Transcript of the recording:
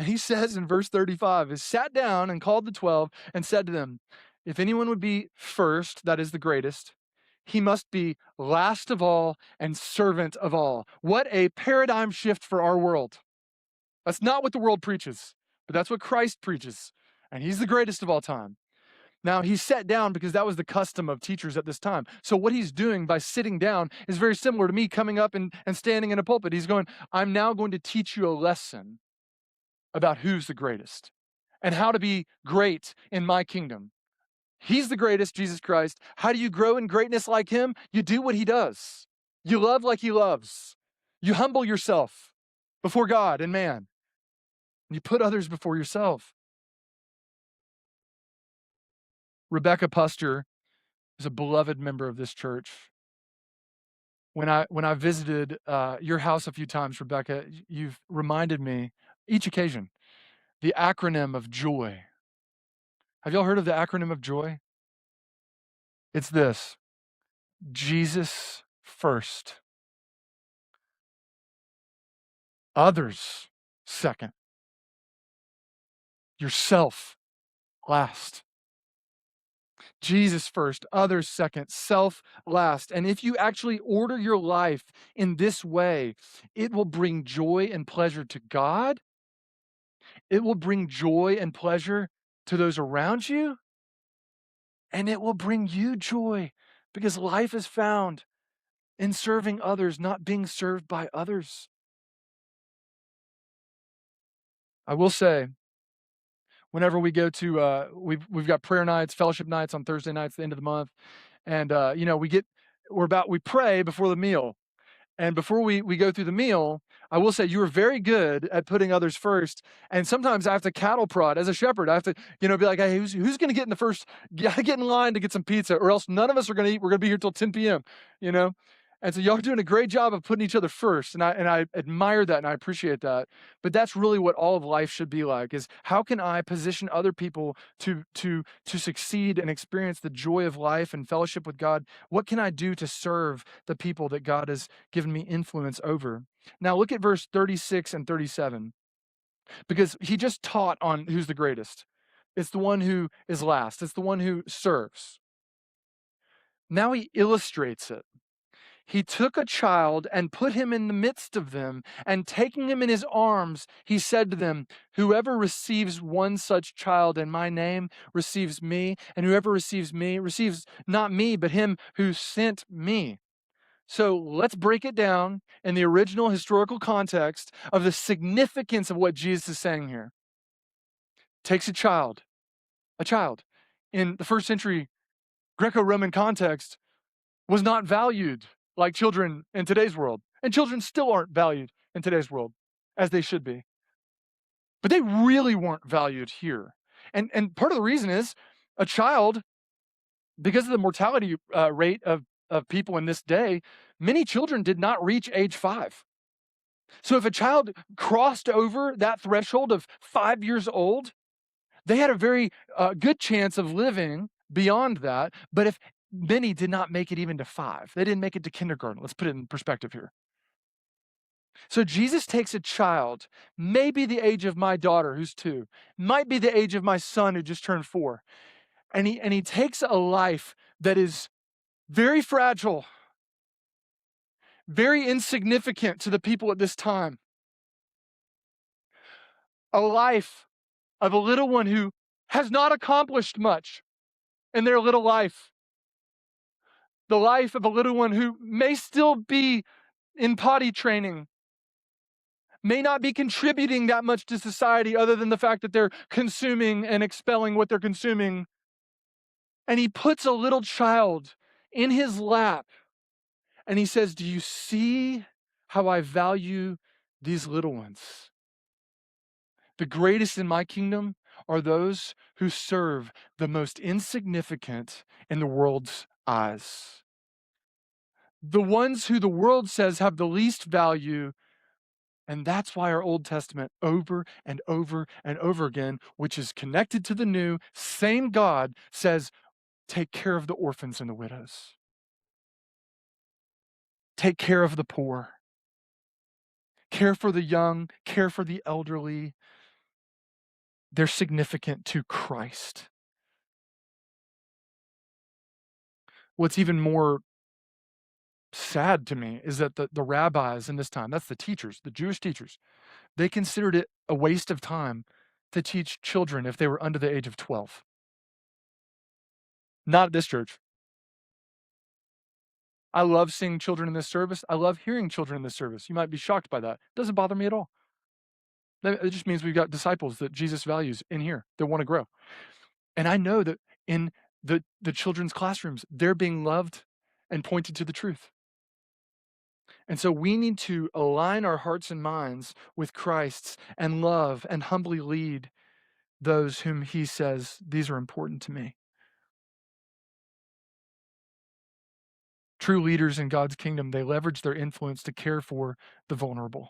he says in verse 35 is sat down and called the 12 and said to them, if anyone would be first, that is the greatest, he must be last of all and servant of all. What a paradigm shift for our world. That's not what the world preaches, but that's what Christ preaches. And he's the greatest of all time. Now, he sat down because that was the custom of teachers at this time. So what he's doing by sitting down is very similar to me coming up and standing in a pulpit. He's going, I'm now going to teach you a lesson about who's the greatest and how to be great in my kingdom. He's the greatest, Jesus Christ. How do you grow in greatness like him? You do what he does. You love like he loves. You humble yourself before God and man. You put others before yourself. Rebecca Puster is a beloved member of this church. When I visited your house a few times, Rebecca, you've reminded me, each occasion, the acronym of joy. Have y'all heard of the acronym of joy? It's this: Jesus first, others second, yourself last. Jesus first, others second, self last. And if you actually order your life in this way, it will bring joy and pleasure to God. It will bring joy and pleasure to those around you. And it will bring you joy because life is found in serving others, not being served by others. I will say, whenever we go to, we've got prayer nights, fellowship nights on Thursday nights, the end of the month. And, we pray before the meal. And before we go through the meal, I will say you are very good at putting others first. And sometimes I have to cattle prod as a shepherd. I have to, be like, hey, who's going to get in the first? Get in line to get some pizza, or else none of us are going to eat. We're going to be here till 10 p.m. You know. And so y'all are doing a great job of putting each other first, and I admire that and I appreciate that. But that's really what all of life should be like: is how can I position other people to succeed and experience the joy of life and fellowship with God? What can I do to serve the people that God has given me influence over? Now look at verse 36 and 37, because he just taught on who's the greatest. It's the one who is last. It's the one who serves. Now he illustrates it. He took a child and put him in the midst of them, and taking him in his arms, he said to them, whoever receives one such child in my name receives me, and whoever receives me receives not me, but him who sent me. So let's break it down in the original historical context of the significance of what Jesus is saying here. Takes a child. In the first century Greco-Roman context, was not valued like children in today's world. And children still aren't valued in today's world as they should be. But they really weren't valued here. And part of the reason is a child, because of the mortality rate of people in this day, many children did not reach age 5. So if a child crossed over that threshold of 5 years old, they had a very good chance of living beyond that. But if many did not make it even to 5, they didn't make it to kindergarten. Let's put it in perspective here. So Jesus takes a child, maybe the age of my daughter, who's 2, might be the age of my son, who just turned 4, and he takes a life that is very fragile, very insignificant to the people at this time, a life of a little one who has not accomplished much in their little life, the life of a little one who may still be in potty training, may not be contributing that much to society other than the fact that they're consuming and expelling what they're consuming. And he puts a little child in his lap and he says, do you see how I value these little ones? The greatest in my kingdom are those who serve the most insignificant in the world's eyes. The ones who the world says have the least value. And that's why our Old Testament over and over and over again, which is connected to the New, same God says, take care of the orphans and the widows. Take care of the poor. Care for the young, care for the elderly. they're significant to Christ. What's even more sad to me is that the rabbis in this time, that's the teachers, the Jewish teachers, they considered it a waste of time to teach children if they were under the age of 12. Not at this church. I love seeing children in this service. I love hearing children in this service. You might be shocked by that. Doesn't bother me at all. It just means we've got disciples that Jesus values in here that want to grow. And I know that in the children's classrooms, they're being loved and pointed to the truth. And so we need to align our hearts and minds with Christ's and love and humbly lead those whom he says, these are important to me. True leaders in God's kingdom, they leverage their influence to care for the vulnerable.